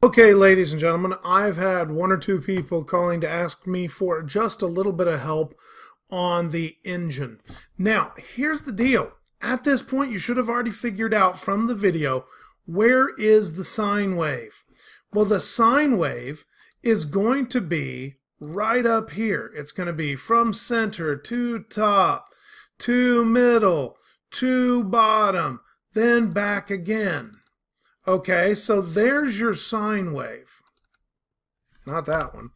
Okay, ladies and gentlemen, I've had one or two people calling to ask me for just a little bit of help on the engine. Now, here's the deal. At this point, you should have already figured out from the video, where is the sine wave? Well, the sine wave is going to be right up here. It's going to be from center to top, to middle, to bottom, then back again. Okay, so there's your sine wave. Not that one.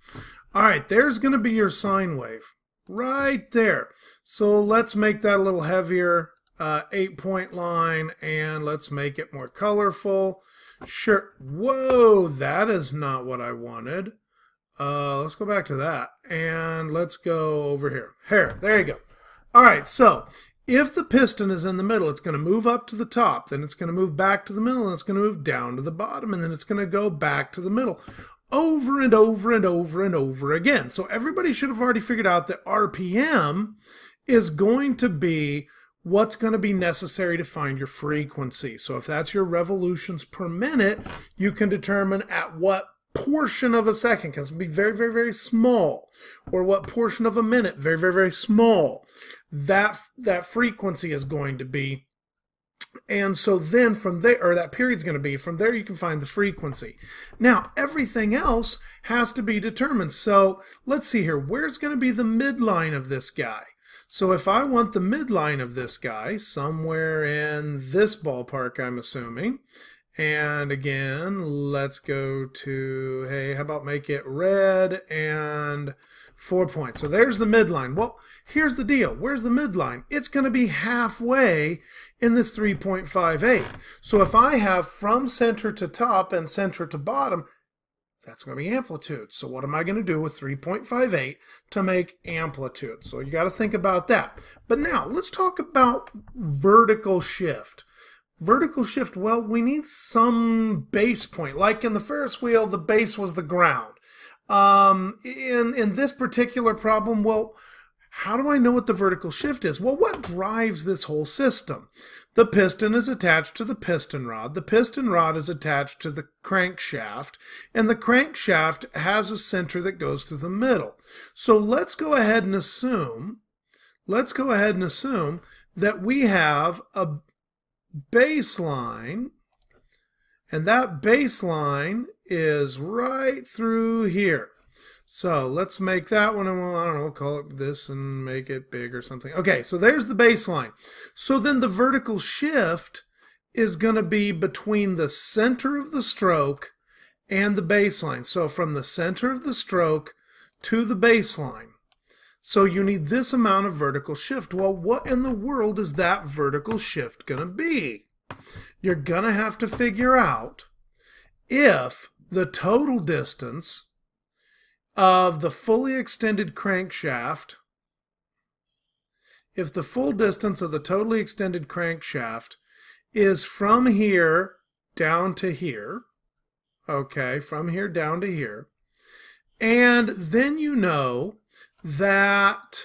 All right, there's going to be your sine wave right there. So let's make that a little heavier, 8-point line, and let's make it more colorful. Sure. Whoa, that is not what I wanted. Let's go back to that, and let's go over here. Here, there you go. All right, so if the piston is in the middle, it's going to move up to the top, then it's going to move back to the middle, and it's going to move down to the bottom, and then it's going to go back to the middle over and over and over and over again. So everybody should have already figured out that RPM is going to be what's going to be necessary to find your frequency. So if that's your revolutions per minute, you can determine at what portion of a second, because it can be very, very, very small, or what portion of a minute, very, very, very small, that frequency is going to be. And so then from there, or that period's going to be, from there you can find the frequency. Now, everything else has to be determined. So let's see here, where's going to be the midline of this guy? So if I want the midline of this guy, somewhere in this ballpark, I'm assuming. And again, let's go to, hey, how about make it red and 4 points. So there's the midline. Well, here's the deal. Where's the midline? It's going to be halfway in this 3.58. So if I have from center to top and center to bottom, that's going to be amplitude. So what am I going to do with 3.58 to make amplitude? So you got to think about that. But now let's talk about vertical shift. Vertical shift, well, we need some base point. Like in the Ferris wheel, the base was the ground. In this particular problem, well, how do I know what the vertical shift is? Well, what drives this whole system? The piston is attached to the piston rod. The piston rod is attached to the crankshaft, and the crankshaft has a center that goes through the middle. So let's go ahead and assume that we have a baseline, and that baseline is right through here. So let's make that one, and well, I don't know, call it this and make it big or something. Okay, so there's the baseline. So then the vertical shift is going to be between the center of the stroke and the baseline. So from the center of the stroke to the baseline. So you need this amount of vertical shift. Well, what in the world is that vertical shift going to be? You're going to have to figure out if the total distance of the fully extended crankshaft, if the full distance of the totally extended crankshaft is from here down to here, okay, from here down to here, and then you know that,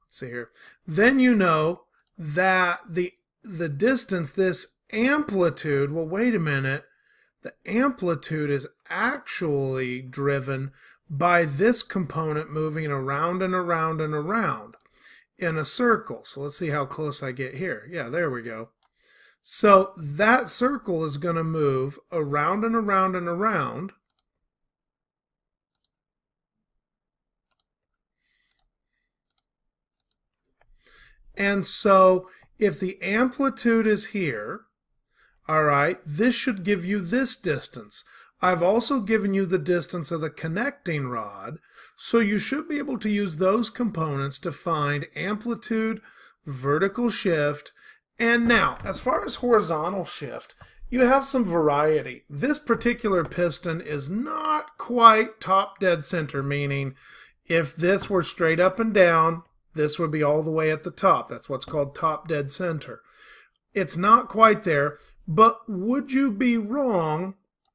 let's see here, then you know that the distance, this amplitude, well, wait a minute, the amplitude is actually driven by this component moving around and around and around in a circle. So let's see how close I get here. Yeah, there we go. So that circle is going to move around and around and around. And so if the amplitude is here, all right, this should give you this distance. I've also given you the distance of the connecting rod, so you should be able to use those components to find amplitude, vertical shift, and now, as far as horizontal shift, you have some variety. This particular piston is not quite top dead center, meaning if this were straight up and down, this would be all the way at the top. That's what's called top dead center. It's not quite there, but would you be wrong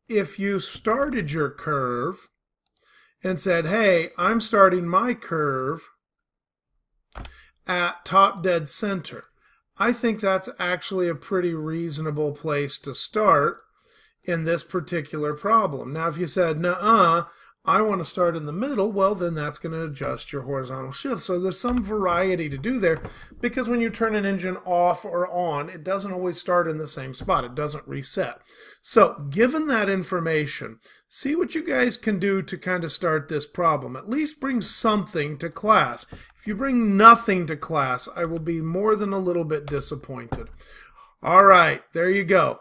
if you started your curve and said, hey, I'm starting my curve at top dead center. I think that's actually a pretty reasonable place to start in this particular problem. Now, if you said, nuh-uh, I want to start in the middle, well, then that's going to adjust your horizontal shift. So there's some variety to do there, because when you turn an engine off or on, it doesn't always start in the same spot. It doesn't reset. So given that information, see what you guys can do to kind of start this problem. At least bring something to class. If you bring nothing to class, I will be more than a little bit disappointed. All right, there you go.